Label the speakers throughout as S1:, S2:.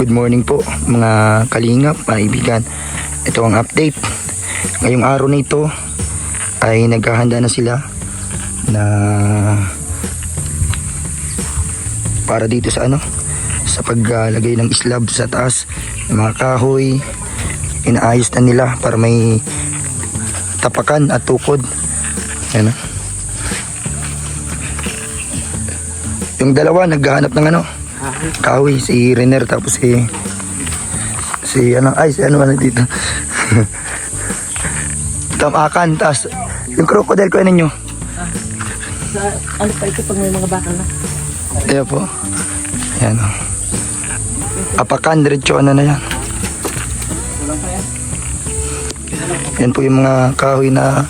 S1: Good morning po mga kalingap, mga ibigan. Ito ang update. Ngayong araw na ito ay naghahanda na sila na para dito sa sa paglagay ng slab sa taas ng mga kahoy. Inaayos na nila para may tapakan at tukod. Ayan. Yung dalawa naghahanap ng kahoy, si Renner tapos si dito. Tamakan, tas yung crocodile ko ninyo.
S2: Ano pa ito pag may mga bakal na?
S1: Ayan po. Ayan o. Apakan, diretso na yan. Yan po yung mga kahoy na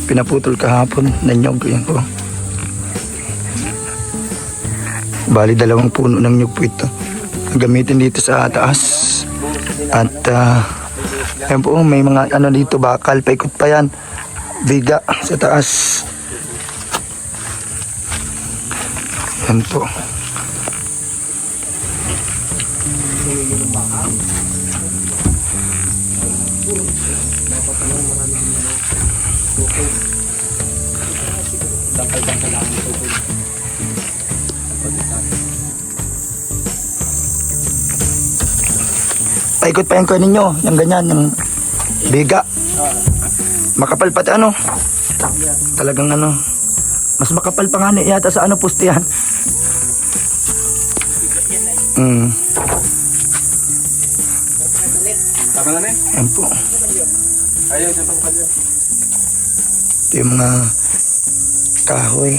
S1: pinaputol kahapon na nyog. Yan po. Bali 2 puno ng nyug po ito. Gamitin dito sa taas. At yan po, may mga dito, bakal, paikot pa yan. Biga sa taas. Yan po. Paikot pa yan ko ninyo, yung ganyan, yung biga. Makapal pati talagang mas makapal pa nga yata sa poste yan. Yan po. Ito yung mga kahoy.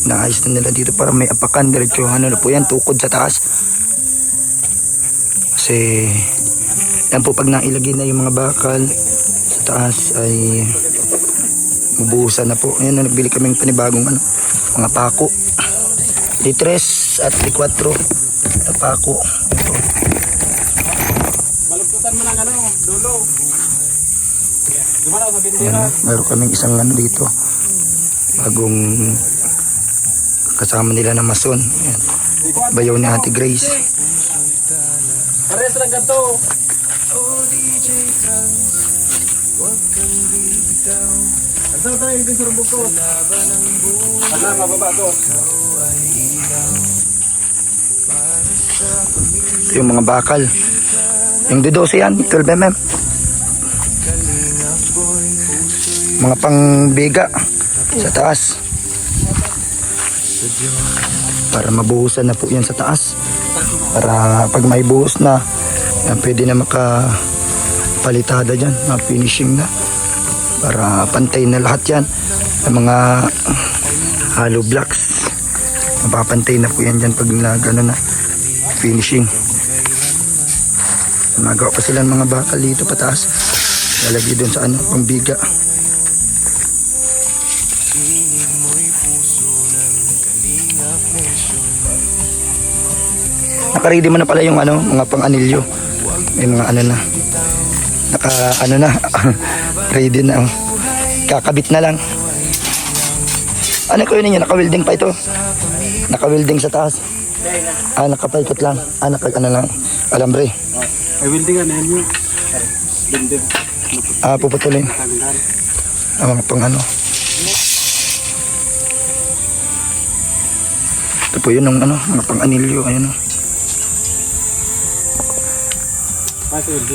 S1: Naayos na nila dito para may apakan. Diretso na po yan, tukod sa taas. Kasi yan po, pag nailagay na yung mga bakal sa taas ay mabuhusan na po. Ayan na, nagbili kaming panibagong mga pako. D3 at D4 na pako.
S2: Balugtutan mo ng dulo.
S1: Meron kaming isang dito. Bagong kasama nila na mason. Ayan. Bayaw ni Ate Grace.
S2: Pares lang ganito. Ano tayo yung sarubog ko? Ano, mababa to.
S1: Yung mga bakal. Yung D12 yan, 12mm. Mga pangbiga sa taas. Para mabuhusan na po yan sa taas. Para pag may buhos na, yan, pwede na makapalitada dyan, finishing na. Para pantay na lahat yan. Ang mga hollow blocks, mapapantay na po yan dyan pag na finishing. Magawa pa sila ng mga bakal dito pataas. Lalagay doon sa pangbiga. Naka-ready mo na pala yung mga pang-anilyo. May mga na. Ready na. Kakabit na lang. Ano ko yun ninyo? Naka-welding pa ito? Naka-welding sa taas? Nakapaikot lang. Lang. Alambre.
S2: Ay, welding yun. Dindin.
S1: Puputulin. Mga pang Ito po yun ng mga pang-anilyo. Ayun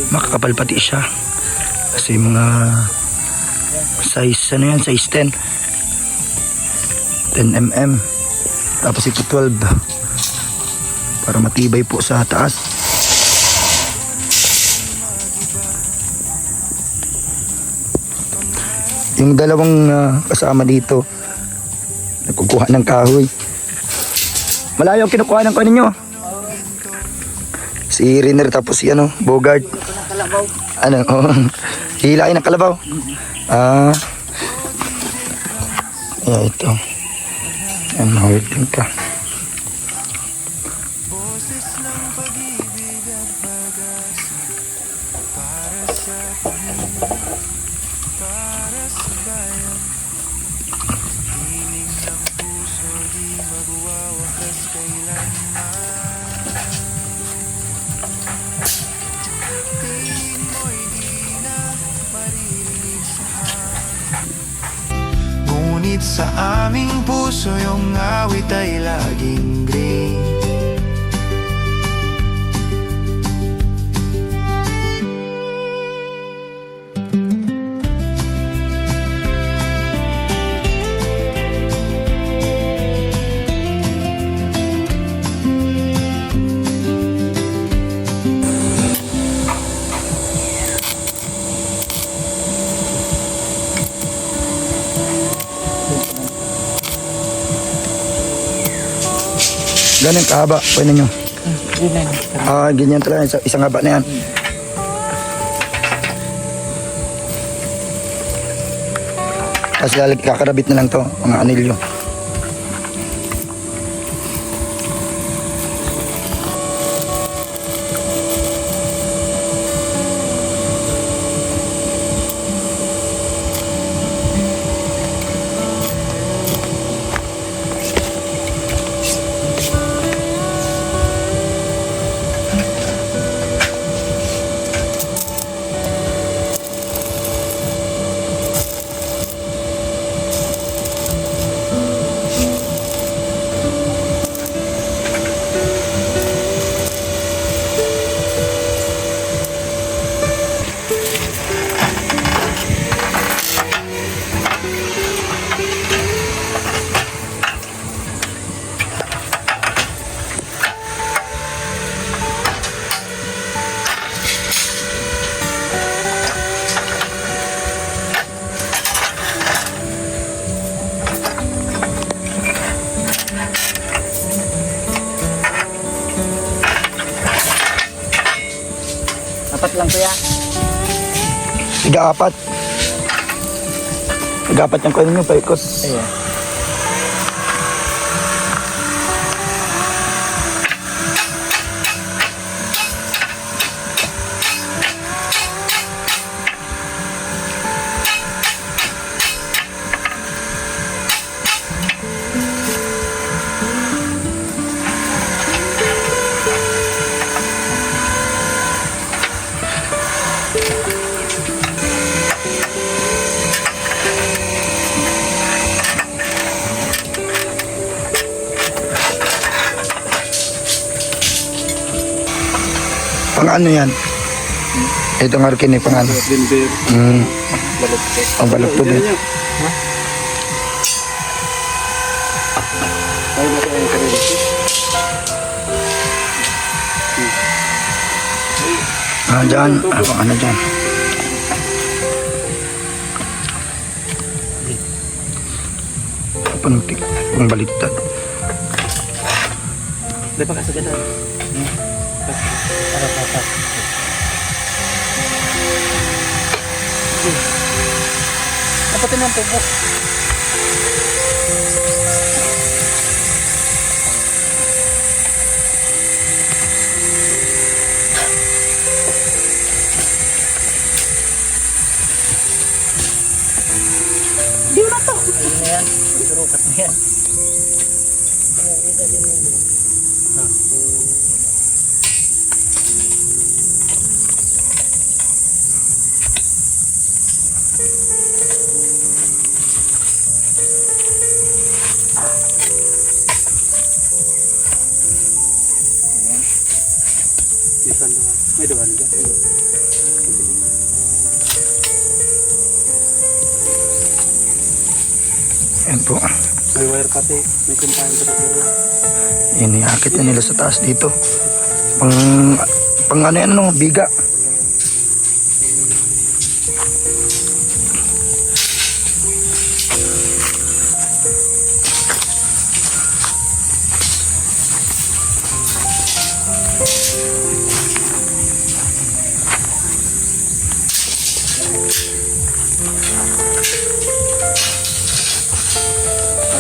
S1: makakapal pati siya kasi mga size size 10mm tapos ito 12 para matibay po sa taas. Yung dalawang kasama dito nagkukuha ng kahoy. Malayo ang kinukuha ng kaninyo. Si Renner tapos si Bogart. Hilain ng kalabaw. Ito. Yan, mahulting pa.
S3: Ngunit sa aming puso yung awit ay laging green.
S1: Ganun kahaba, pwede nyo.
S2: Yun lang.
S1: Ganyan talaga, isang haba na yan. Tapos kakarabit na lang to, mga anilyo.
S2: Apat lang kuya.
S1: Tiga-apat. Tiga-apat yung kainin nyo, paikot.
S2: Ayan.
S1: Pang ano yan? Ito nga rin pang ano?
S2: Limber. Balagtot.
S1: Ang balagtog eh.
S2: Ay, nakain ka rin.
S1: Dyan. Pang ano dyan? Panuntik. Pang baliktad.
S2: Di pa kasagadan. Para patak. Dapat naman po. Di na to. Ayun na yan. Surukat na yan. May doon dyan.
S1: Yan po.
S2: May wire pati. May kumpahan pa dito.
S1: Iniakit na nila sa taas dito. Pang ano yan, ano, biga.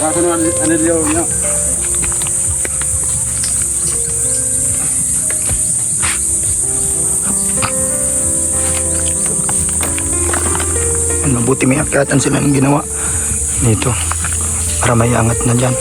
S2: Nakakasunod anilyo niya.
S1: Mabuti may akatan sila ng ginawa dito para may angat na dyan.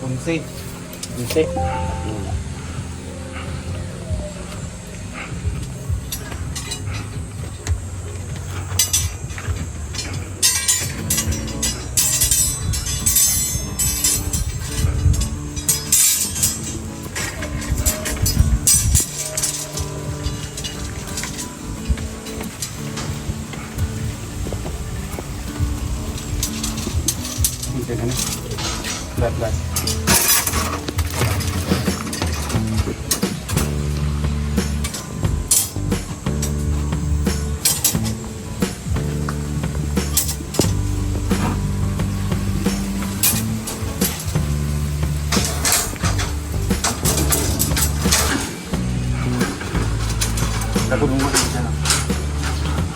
S2: 11. 11. Hindi na. Belas. Takut rumah di sana.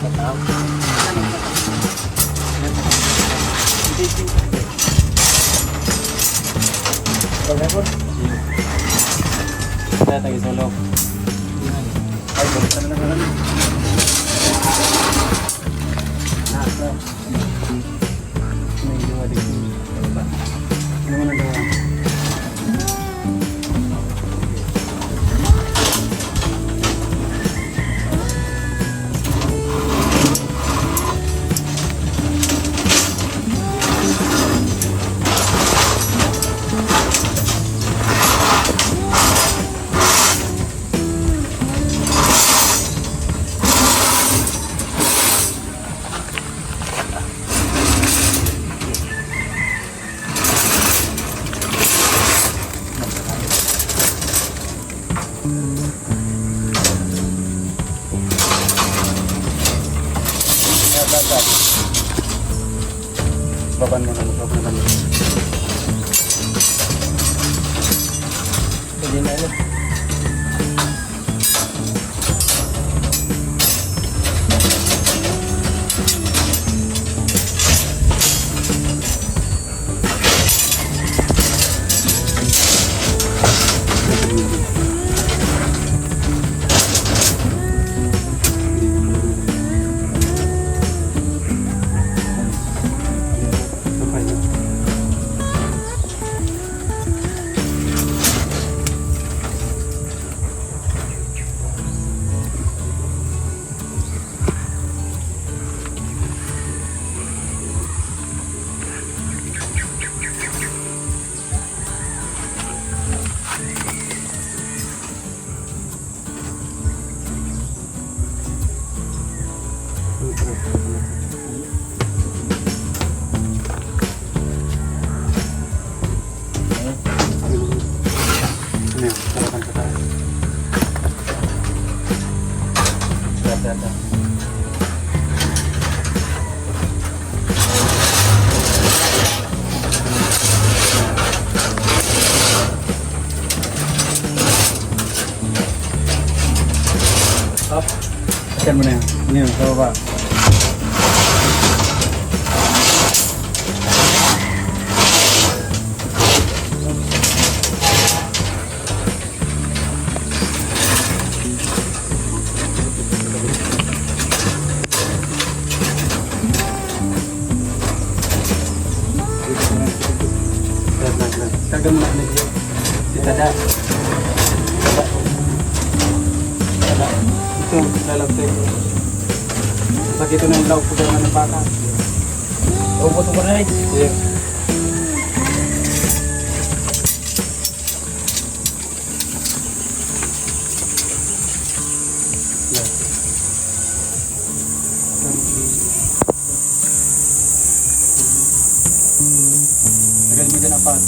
S2: Tahu. Kita lagi solo. Ay, balikan na lang. Nasa. May dua di sini. Ano man ang baban mo na mo. Pwede na ulit. Up. Ikan mo na yan. Ano yun? Sa baba. Tagal mo na nag-iyo. Si Tada. Ito, lalapit. Sakit ito ng law po ng bata. Ubot ko na eh. Yeah. Tagal mo dyan ang pas.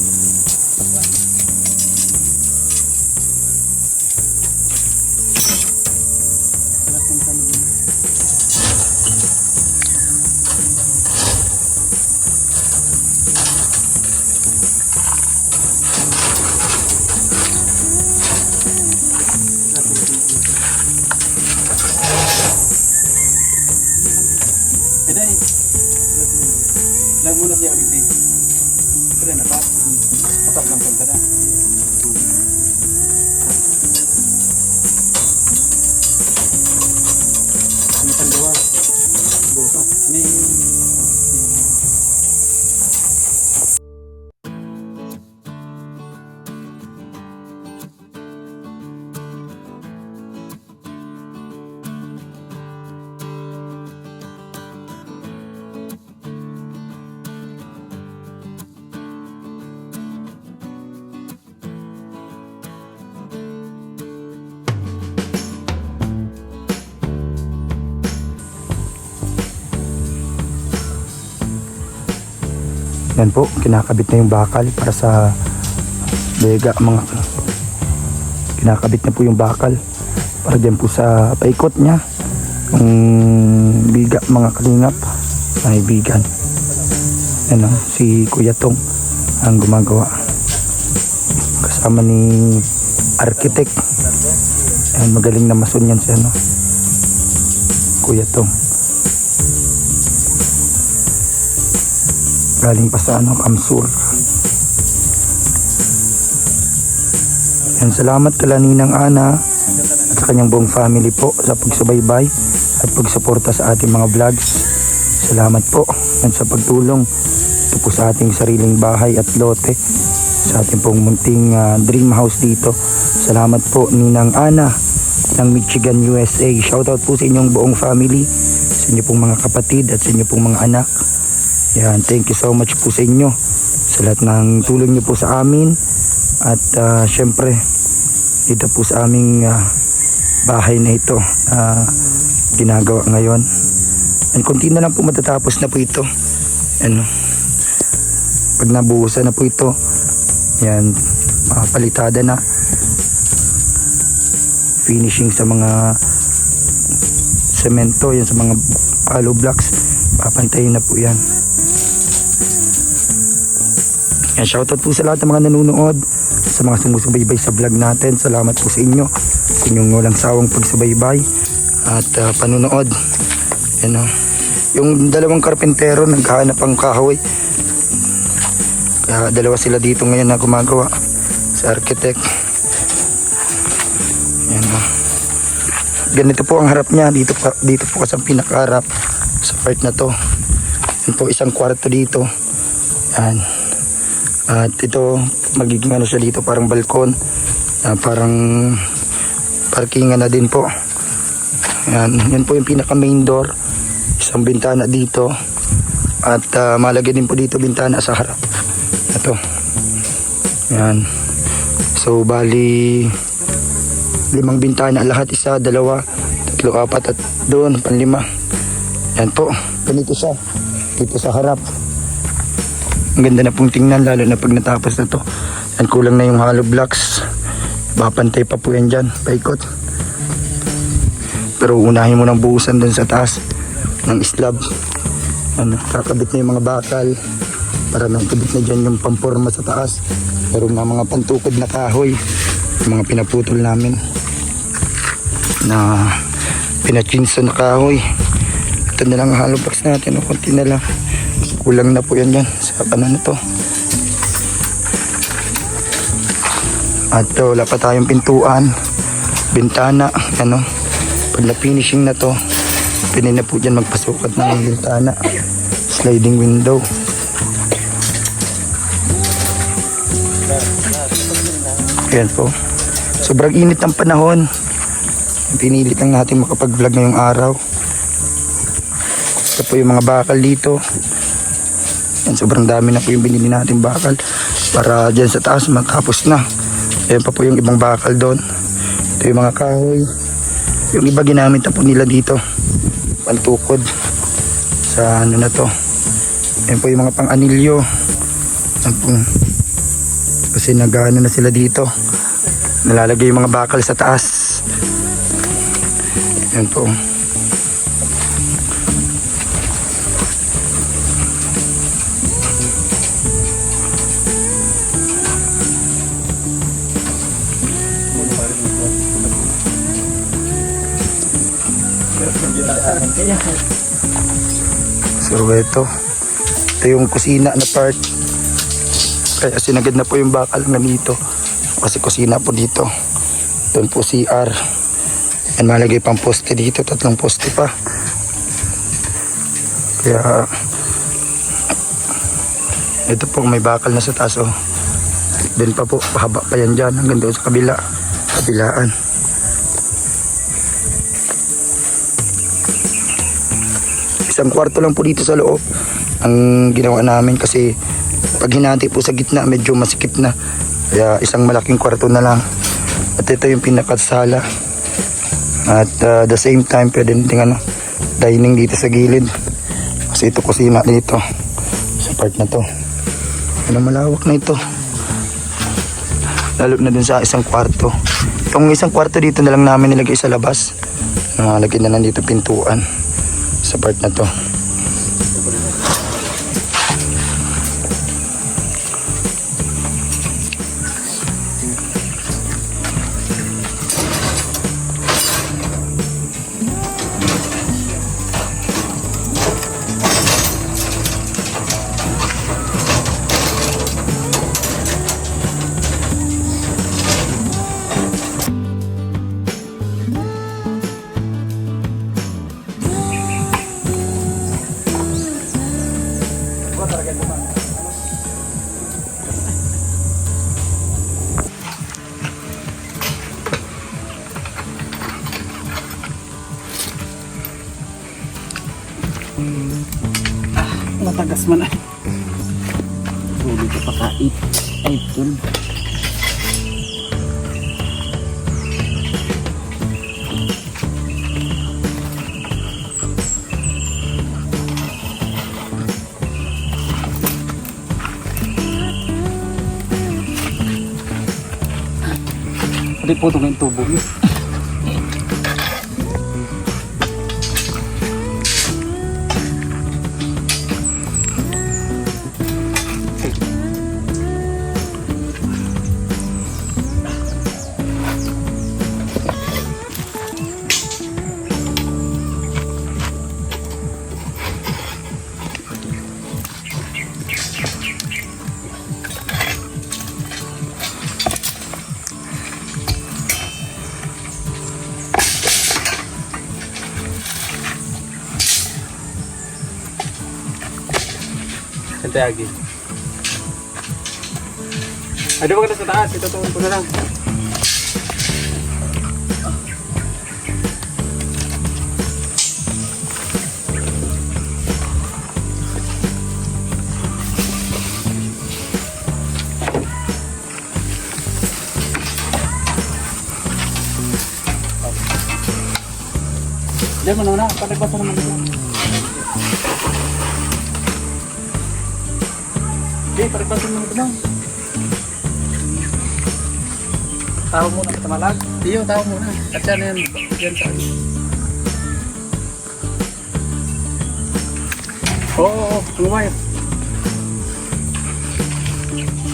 S2: Lag muna siya ulit din. Pero na pa. Patap ng punta na. Ini kan dua. Dua. Ini
S1: Yan po, kinakabit na yung bakal para sa bega, mga kinakabit na po yung bakal para dyan po sa paikot niya yung biga, mga kalingap, kaibigan. Ano, si Kuya Tong ang gumagawa kasama ni architect. Ayan, magaling na mason yan si ano, Kuya Tong. Galing pa sa ano, Kamsur. Ayan, salamat kala Ninang Ana at sa kanyang buong family po sa pagsubaybay at pagsuporta sa ating mga vlogs. Salamat po at sa pagtulong ito po sa ating sariling bahay at lote sa ating pong munting dream house dito. Salamat po Ninang Ana ng Michigan, USA. Shoutout po sa inyong buong family, sa inyo pong mga kapatid at sa inyo pong mga anak. Yan, thank you so much po sa inyo sa lahat ng tulong niyo po sa amin at syempre dito po sa aming bahay na ito ginagawa ngayon. And konti na lang po matatapos na po ito. Ano, pag nabuhusan na po ito, yan, makapalitada na, finishing sa mga semento, yan sa mga hollow blocks, papantayin na po yan. Yan, shoutout po sa lahat ng mga nanonood, sa mga sumusubaybay sa vlog natin. Salamat po sa inyo, sa inyong walang sawang pagsubaybay at panunood. Yan, yung dalawang karpentero naghahanap ang kahoy, kaya dalawa sila dito ngayon na gumagawa sa architect. Yan, ganito po ang harap niya dito po kasi ang pinakaharap sa part na to. Yan po, isang kwarto dito. Yan. At ito, magiging ano siya dito, parang balkon, parang parkingan na din po. Yan po yung pinaka main door, isang bintana dito, at malagay din po dito bintana sa harap. Ito. Yan. So bali 5 bintana lahat, 1, 2, 3, 4 at doon panlima. Yan po, ganito siya dito sa harap. Ang ganda na pong tingnan, lalo na pag natapos na to. Yan, kulang na yung hollow blocks, papantay pa po yan dyan, paikot. Pero unahin mo ng buhusan dun sa taas ng slab. Ano, kakabit na yung mga bakal para nakabit na dyan yung pamporma sa taas. Pero mga pantukod na kahoy, yung mga pinaputol namin na pinachinso na kahoy. Ito na lang ang hollow blocks natin, o konti na lang, kulang na po yan dyan sa ano na to. At wala pa tayong pintuan, bintana, ano, pag na finishing na to, pwede na po dyan magpasukat ng bintana, sliding window. Ayan po, sobrang init ng panahon, pinilit lang natin makapag-vlog ngayong araw. Ito po yung mga bakal dito. Yan, sobrang dami na po yung binili natin bakal para dyan sa taas matapos na. Ayan pa po yung ibang bakal doon. Ito yung mga kahoy. Yung iba ginamit na po nila dito, pantukod sa ano na to. Ayan po yung mga pang-anilyo. Ayan po. Kasi nag-ano na sila dito, nalalagay yung mga bakal sa taas. Ayan po. So ito yung kusina na part, kaya sinagad na po yung bakal na dito kasi kusina po dito. Doon po CR, and malagay pang poste dito, 3 poste pa, kaya ito po may bakal na sa taas. Doon pa po, pahaba pa yan dyan hanggang doon sa kabilaan. Isang kwarto lang po dito sa loob ang ginawa namin kasi pag hinati po sa gitna medyo masikip na, kaya isang malaking kwarto na lang. At ito yung pinakasala at the same time pwede natin dining dito sa gilid kasi ito kusina dito sa part na to. Ano, malawak na ito. Lalo na dun sa isang kwarto. Yung isang kwarto dito na lang namin nilagay sa labas. Lagyan na lang dito pintuan sa part na to.
S2: Matagas man ay. Sulit ka pa kait. Ay, tun. Hindi po itong yung tubo niyo. Santiago. Ay, di ba ka na sa taas? Itutuon ko na lang. Diyan mo na, palipasan naman dito. Okay, palipasan mo ito. Taho muna kita malag. Iyo, taho muna. At yan yan. Yan sa akin. Oo, lumay.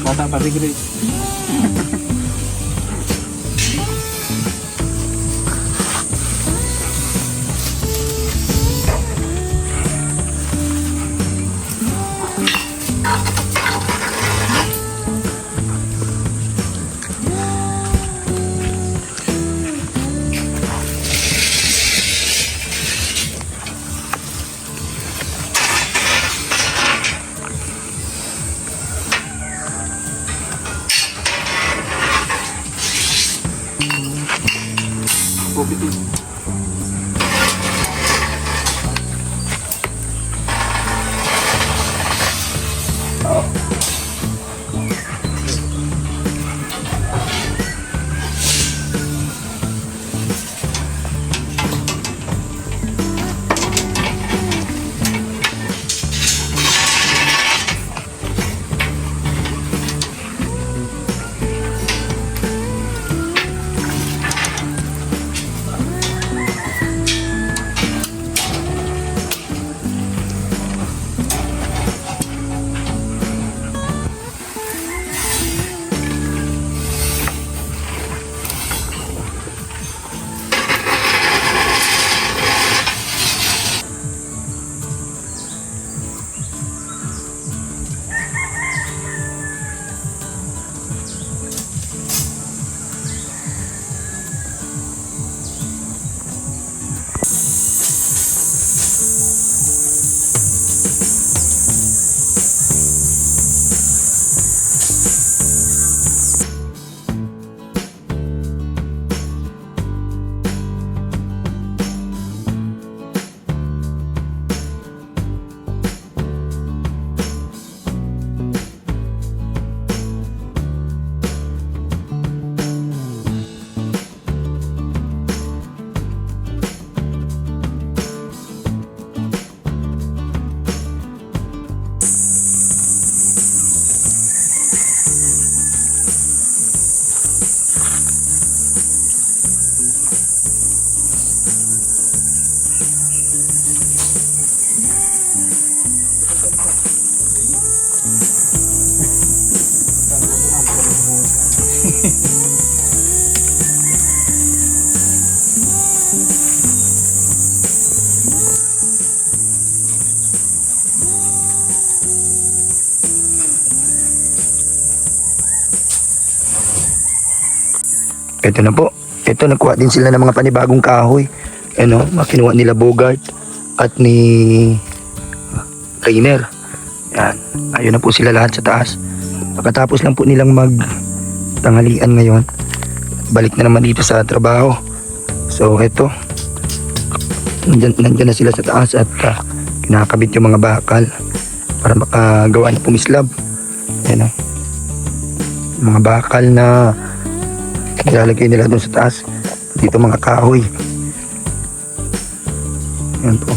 S2: Bata pa, big race. Bitin.
S1: Ito na po. Ito, nagkuha din sila ng mga panibagong kahoy. Ano, makinuha nila Bogart at ni Rainer. Yan. Ayun na po sila lahat sa taas. Pagkatapos lang po nilang magtanghalian ngayon, balik na naman dito sa trabaho. So, ito. Nandyan na sila sa taas at kinakabit yung mga bakal para makagawa ng pumislab. Yan o. Mga bakal na ilalagay nila doon sa taas. Dito mga kahoy. Yan po.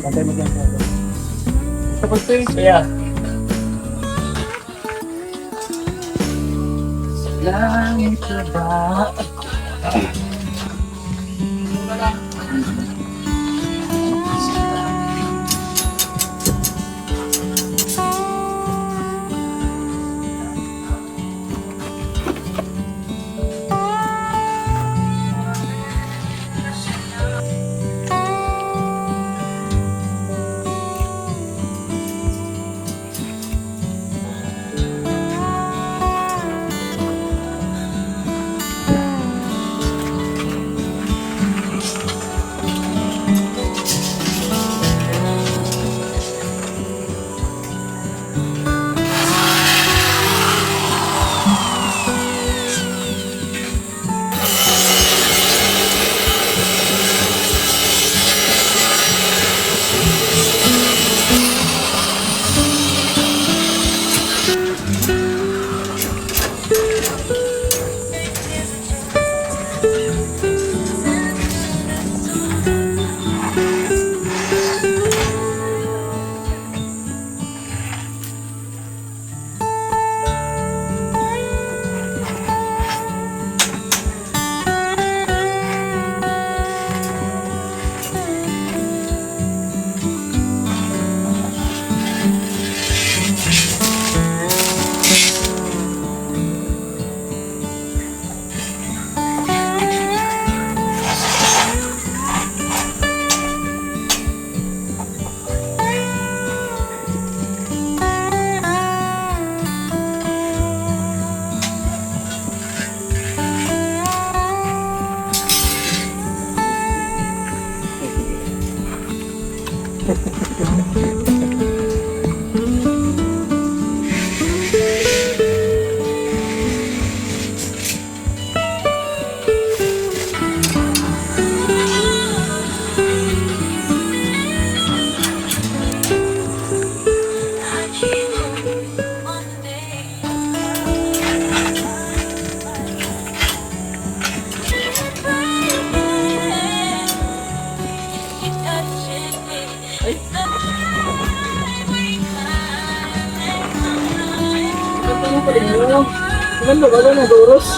S2: Pantay mo dyan. Tapos ito yung kaya. Langit na ba? Maganda ba na Doros?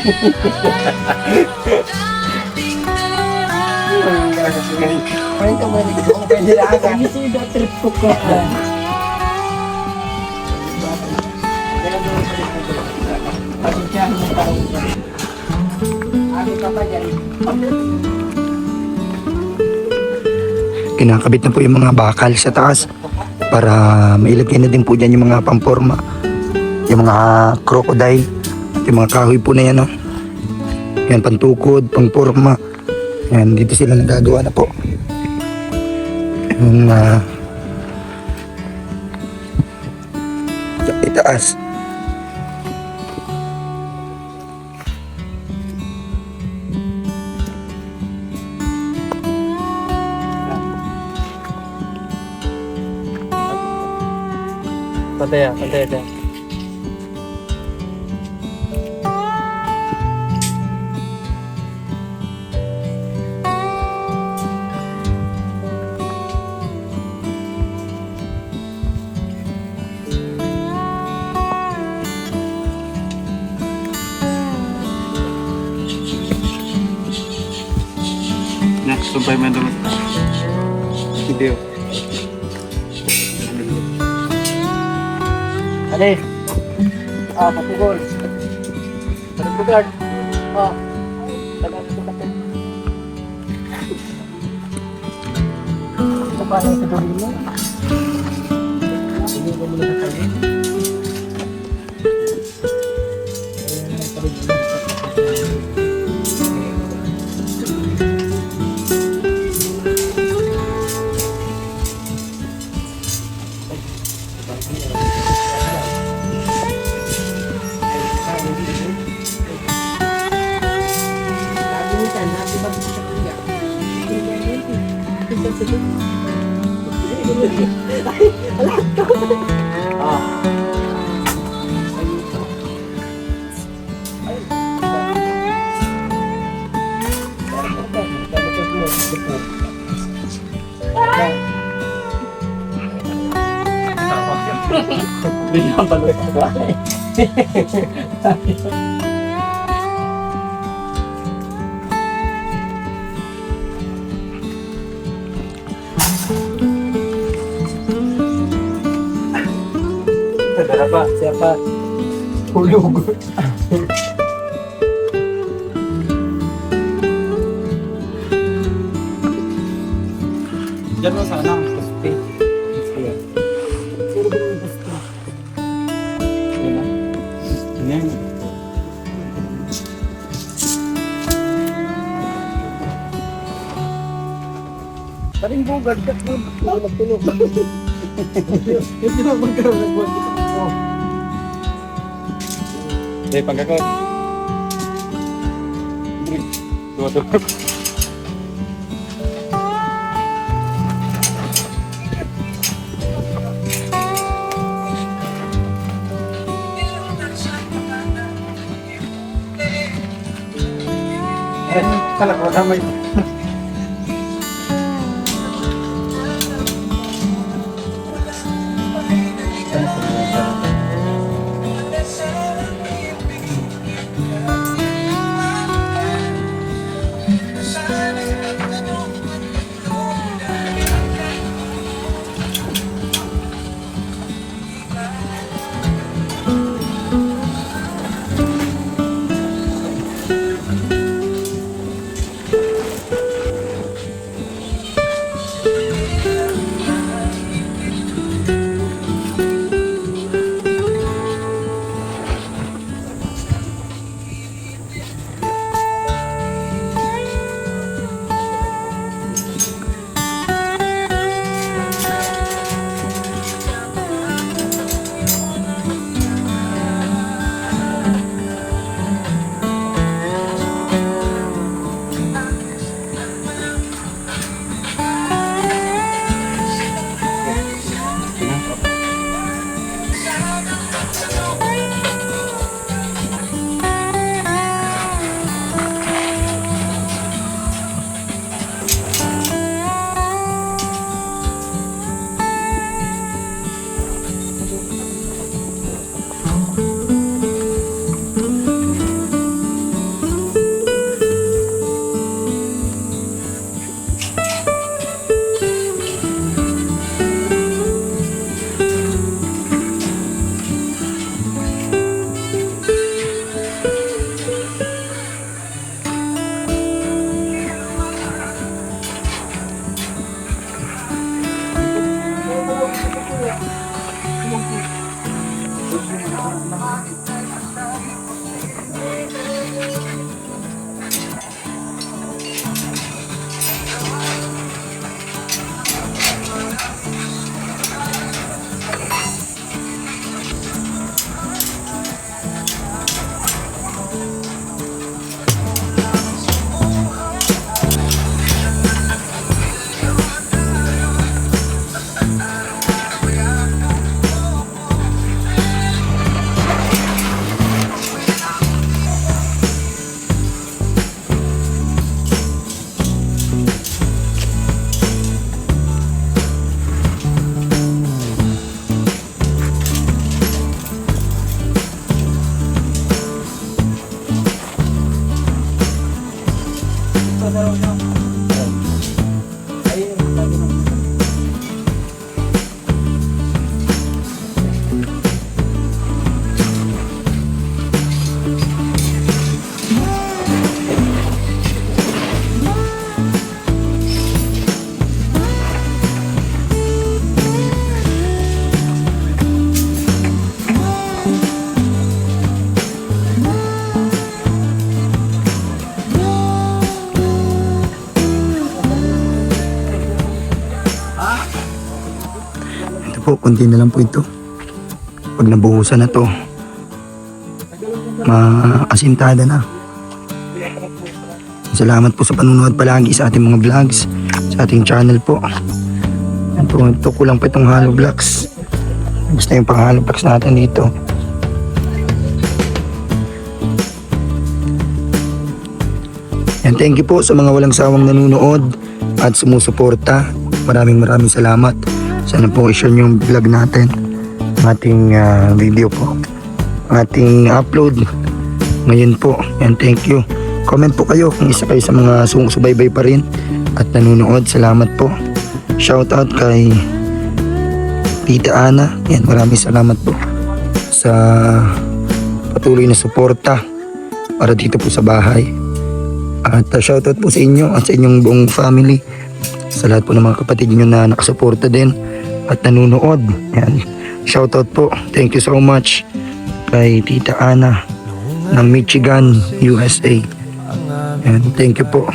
S2: Paling ka balik ko. Pwede na aga.
S4: Sumisida trip ko ka.
S2: Pasensyahan mo pa rin. Abi ka pa dyan.
S1: Kinakabit na po yung mga bakal sa taas para mailagay na din po dyan yung mga pamporma, yung mga crocodile, yung mga kahoy po na yan, no? Yan, pantukod, pangporma. Yan, dito sila nagagawa na po. Yung itaas.
S2: Pantaya. Next, sumpay mo naman. Video. Ali. Patugol. Patugol. Tagal ko kapit. Ito pa lang sa dulo mo. Hindi ko muna sa tayo. Bigyan pa doon sa bahay. Siapa? Siapa? Hulog. Diyan mo sana ang gusti. Yan. Paring bugad ka po. Magtulog. Hindi na magkaroon ng buwan dito. Dahil panggakot. Dua-dua. Kalau kau ramai.
S1: Ito po, konti na lang po ito. Pag nabuhusan na to, maasintada na. Salamat po sa panunood palagi sa ating mga vlogs, sa ating channel po. Ito ko lang po itong hollow blocks. Gusto yung pang hollow blocks natin dito. And thank you po sa mga walang sawang nanonood at sumusuporta. Maraming salamat. Sana po i-share nyo yung vlog natin, ang ating video po, ang ating upload ngayon po. And thank you. Comment po kayo kung isa kayo sa mga sumusubaybay pa rin at nanonood. Salamat po. Shout out kay Tita Ana. Yan, maraming salamat po sa patuloy na suporta para dito po sa bahay. At shout out po sa inyo at sa inyong buong family, sa lahat po ng mga kapatid nyo na nakasuporta din at nanonood. Yan. Shout out po. Thank you so much kay Tita Ana ng Michigan, USA. And thank you po.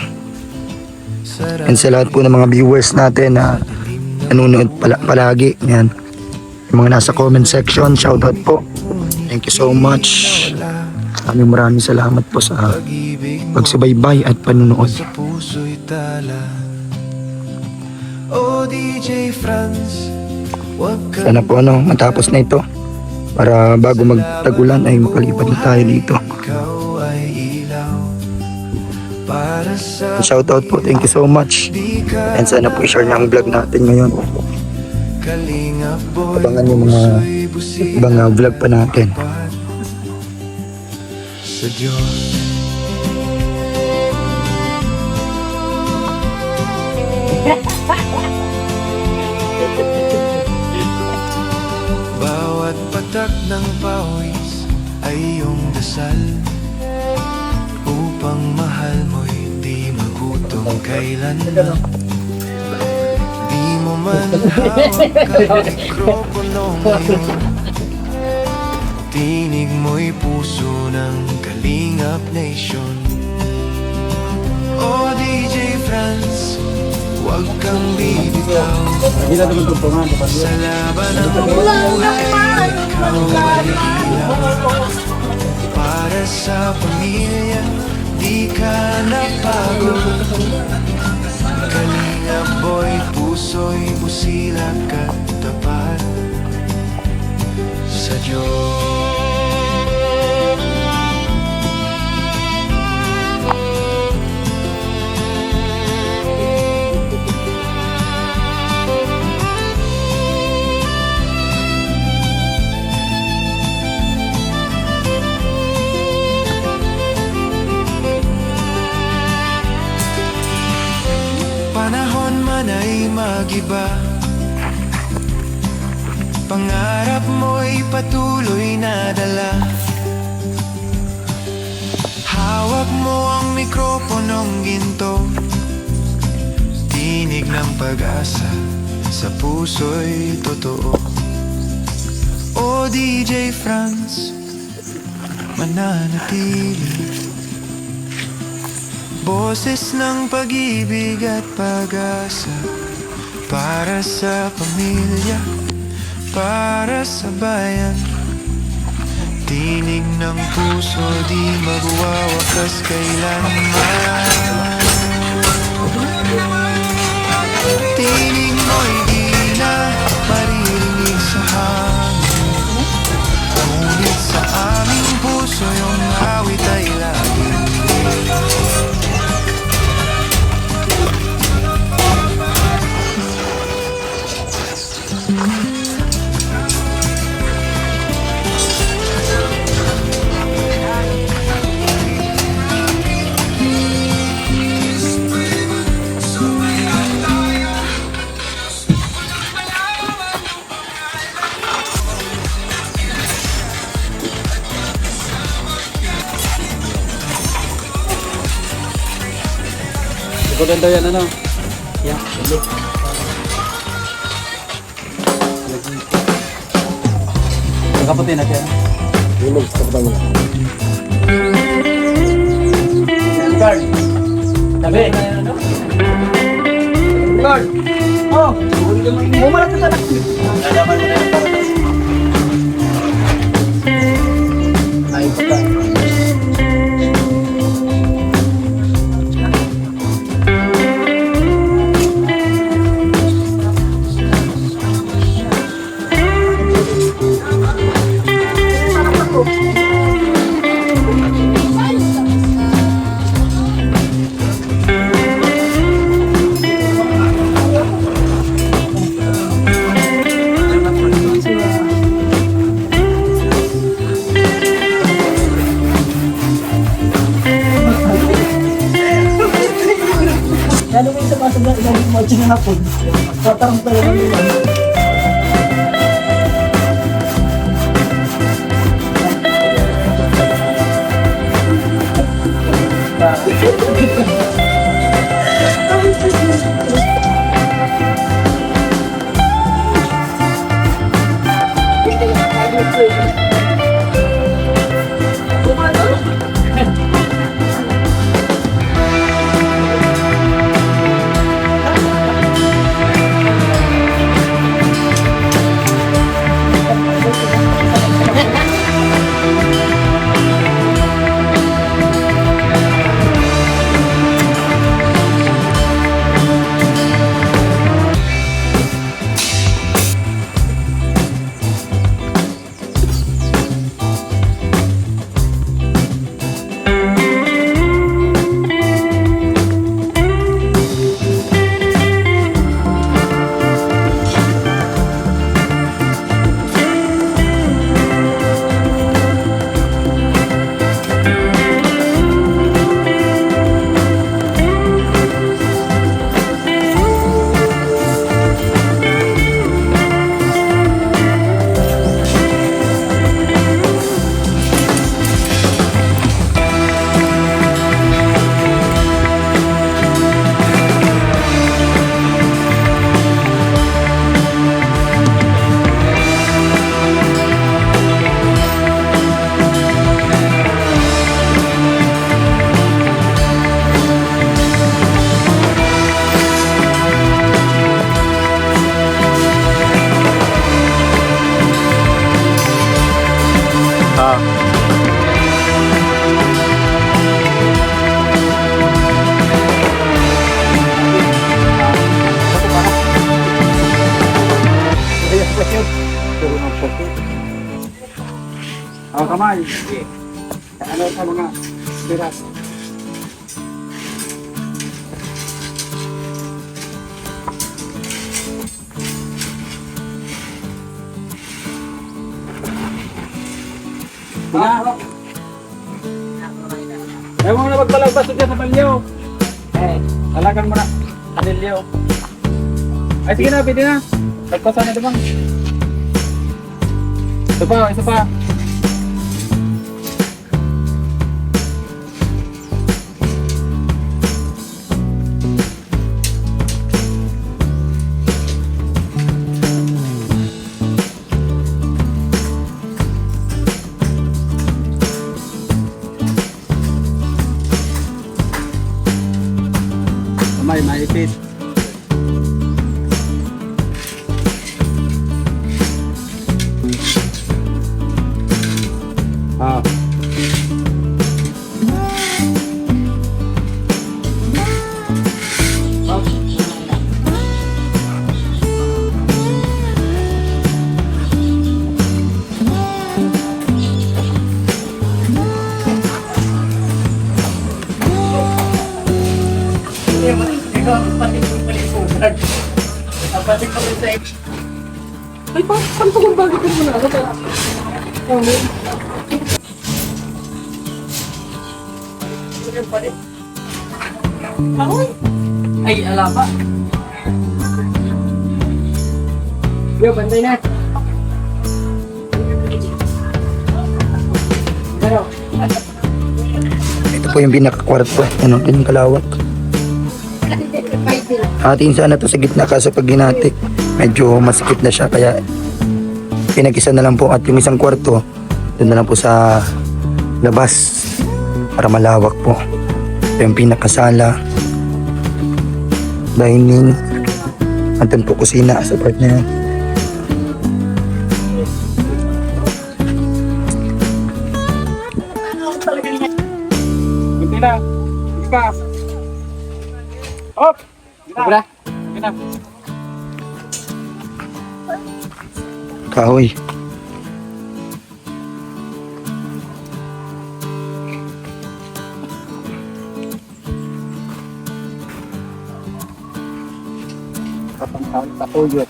S1: And sa lahat po ng mga viewers natin na nanonood palagi. Yan. Yung mga nasa comment section, shout out po. Thank you so much. Maraming salamat po sa pagsubaybay at panunood.
S3: Sa puso'y tala. Oh DJ Franz, wag ka
S1: Sana po matapos na ito para bago magtagulan ay makalipat na tayo dito.
S3: ikaw ay ilaw para sa
S1: Shout out po, thank you so much.
S3: di ka
S1: And sana po i-share na ang vlog natin ngayon.
S3: kalingap boy.
S1: Abangan yung mga ibang vlog pa natin.
S3: Sa Diyos bawat patak ng pawis ay iyong dasal upang mahal mo'y di magutom kailanman. Di mo man hawak ang mikropono ngayon, tinig mo'y puso ng Kalingap Nation. Oh DJ Franz, huwag kang bibitaw
S2: Hindi na naman tungtungan.
S3: sa laban ng buhay. Ikaw ay ilaw para sa pamilya, di ka napagod. Kalingap boy, puso'y busilak at tapat sa Diyos. Panahon man ay magiba, pangarap mo'y patuloy na dala. Hawak mo ang mikroponong ginto, tinig ng pag-asa sa puso'y totoo. O DJ Franz, mananatili. Boses ng pag-ibig at pag-asa para sa pamilya, para sa bayan. Tinig ng puso di magwawakas kailanman. Tinig mo'y di na maririnig sa hangin, ngunit sa aming puso yung awit ay laging
S2: Ikulan daw yan, ano? Yeah. Kaputin natin. Guard! Tabi! Guard! Oh! Bumalat ka na! Lalaman mo na yung paratas. Ay, pagka.
S4: Lalo may sa mga sobrang ilalim mo dyan hapon. Tatarong talaga nila.
S2: Ang kamay. Ano sa mga piras? Ayaw mo na magbalagpas dyan sa balyaw. Talagan mo na. Balyaw. Ay sige na, pwede na. Lagpasan na dimang. Isa pa, isa pa. Balik kami sa ex.
S4: Ay, paano ko bagay ko muna? Ano ba? Ay, ala pa. Yo, bantay na. Pero,
S1: Ito po yung pinakakwarto. Ano, yung kalawak. Atin sana to sa gitna kaso pag ginati, medyo masikip na siya. Kaya pinag-isa na lang po at yung isang kwarto, doon na lang po sa labas para malawak po. Ito yung pinakasala, dining, andun po kusina sa part na yan.
S2: Hindi na. Hindi pa. Hop!
S4: Sobra.
S2: Hindi na.
S1: Kahoy.
S2: Kapang patuyot.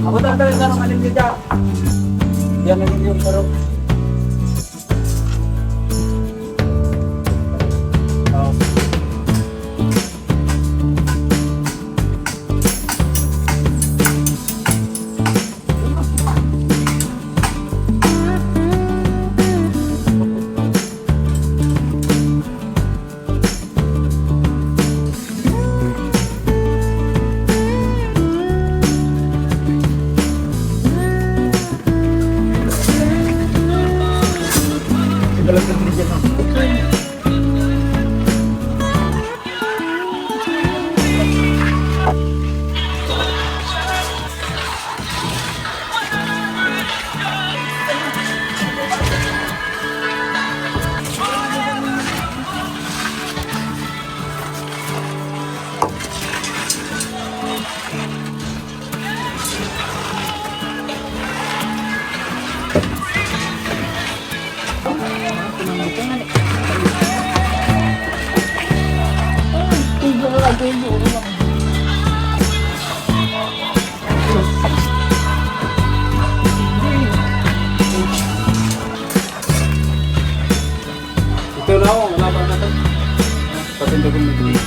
S2: Ako tanggalin na ng alim dyan. Yan na yung pero. Ito na ako, wala ba natin? Patindagan mo dito.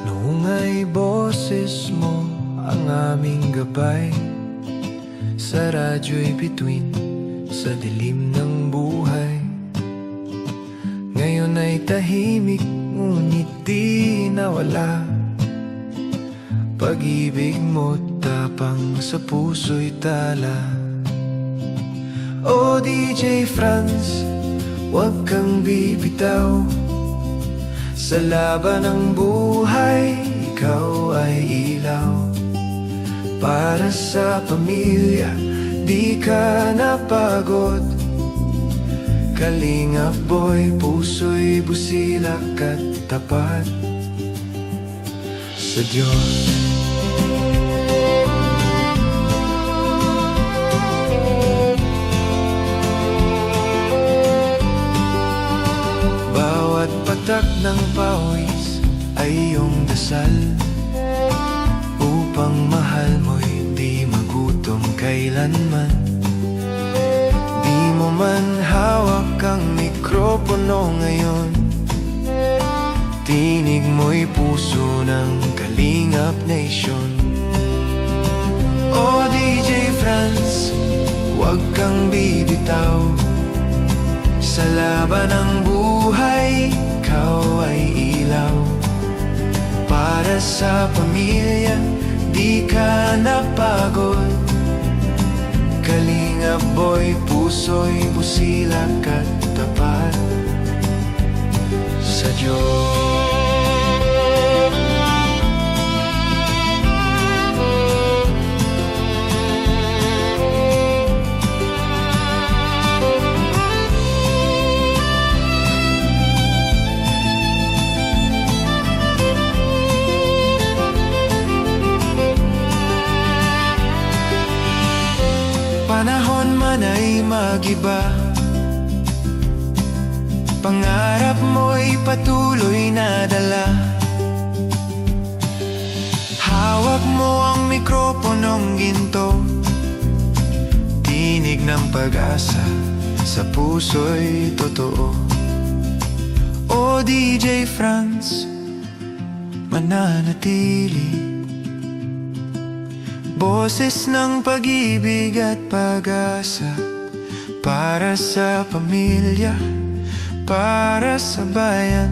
S3: Noong ay boses mo ang aming gabay, sa radyo'y bituin sa dilim ng buhay. Ngayon ay tahimik, ngunit di nawala. Pag-ibig mo tapang sa puso'y tala. O DJ Franz, huwag kang bibitaw. Sa laban ng buhay, ikaw ay ilaw. Para sa pamilya, di ka napagod. Kalingap Boy, puso'y busilak at tapat sa Diyos. Bawat patak ng pawis ay iyong dasal, upang mahal mo'y di magutom kailanman. Di mo man hawak ang mikropono ngayon, tinig mo'y puso ng Kalingap Nation. O DJ Franz, huwag kang bibitaw, sa laban ng buhay, ikaw ay ilaw. Para sa pamilya, di ka napagod. Kalingap Boy, puso'y busilak at tapat sa Diyos. Panahon man ay magiba, pangarap mo'y patuloy na dala. Hawak mo ang mikroponong ginto, tinig ng pag-asa sa puso'y totoo. O DJ Franz, mananatili, boses ng pag-ibig at pag-asa, para sa pamilya, para sa bayan.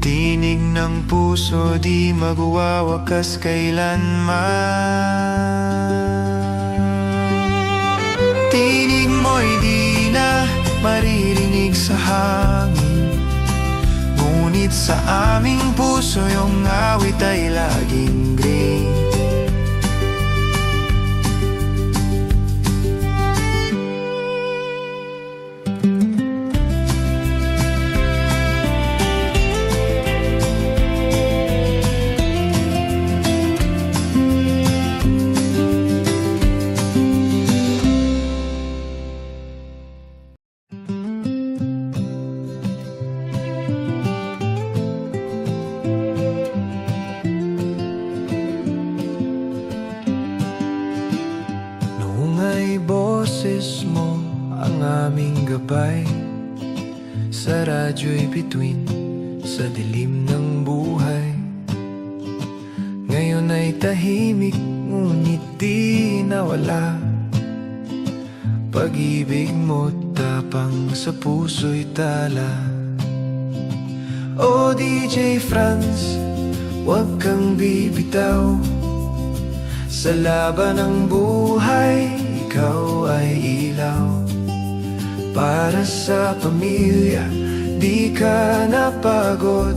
S3: Tinig ng puso, di magwawakas kailanman. Tinig mo'y di na maririnig sa hangin, ngunit sa aming puso yung awit ay laging green. Boses mo ang aming gabay, sa radyo'y bituin sa dilim ng buhay. Ngayon ay tahimik, ngunit di nawala. Pag-ibig mo tapang sa puso'y tala. O DJ Franz, huwag kang bibitaw, sa laban ng buhay, ikaw ay ilaw. Para sa pamilya, di ka napagod.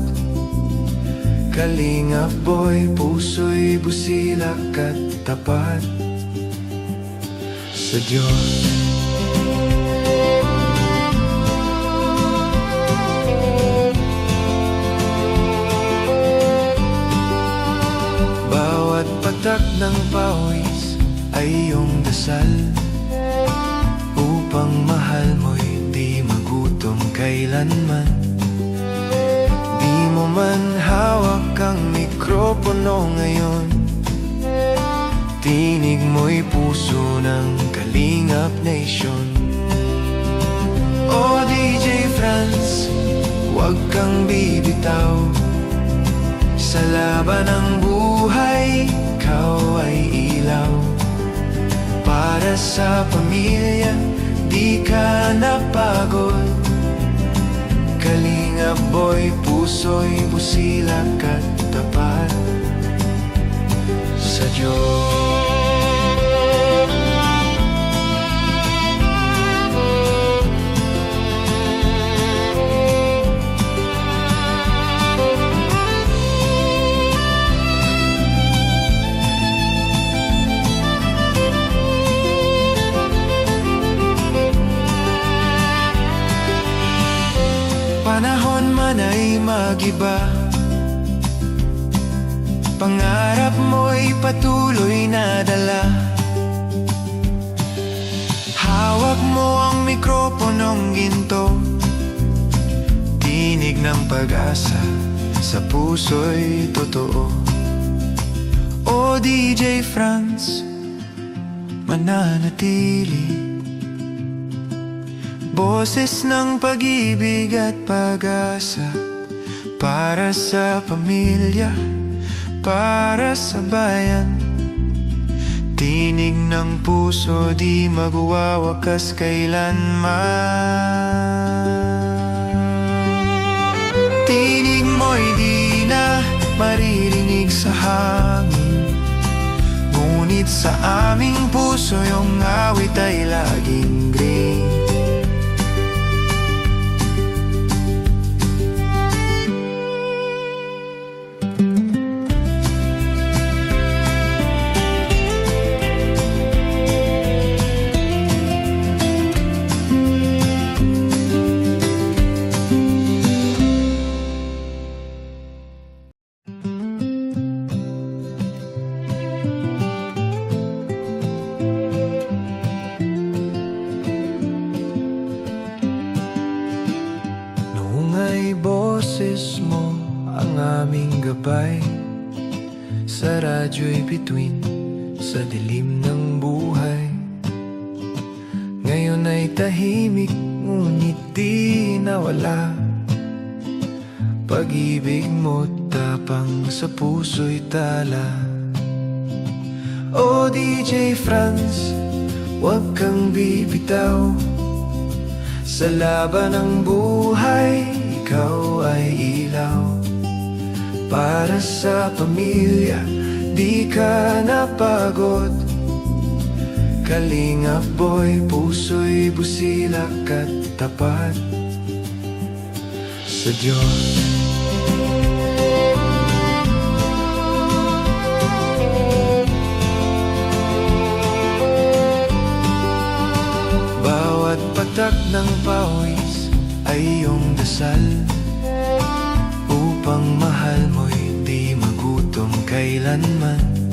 S3: Kalingap Boy, puso'y busilak at tapat sa Diyos. Bawat patak ng pawis ay iyong dasal, upang mahal mo'y di magutom kailanman. Di mo man hawak ang mikropono ngayon, tinig mo'y puso ng Kalingap Nation. O DJ Franz, huwag kang bibitaw, sa laban ng buhay, ikaw ay ilaw. Para sa pamilya, di ka napagod. Kalingap Boy, puso'y busilak at tapat sa Diyos. di magiba. Pangarap mo'y patuloy na dala. Hawak mo ang mikroponong ginto, tinig ng pag-asa sa puso'y totoo. O DJ Franz, mananatili, boses ng pag-ibig at pag-asa, para sa pamilya, para sa bayan. Tinig ng puso, di magwawakas kailanman. Tinig mo'y di na maririnig sa hangin, ngunit sa aming puso yung awit ay laging green. Boses mo ang aming gabay, sa radyo'y bituin, sa dilim ng buhay. Ngayon ay tahimik, ngunit di nawala. Pag-ibig mo tapang sa puso'y tala. O DJ Franz, huwag kang bibitaw, sa laban ng buhay ikaw ay ilaw. Para sa pamilya, di ka napagod. Kalingap boy, puso'y busilak at tapat sa Diyos. Bawat patak ng pawis ay iyong dasal, upang mahal mo'y di magutom kailanman.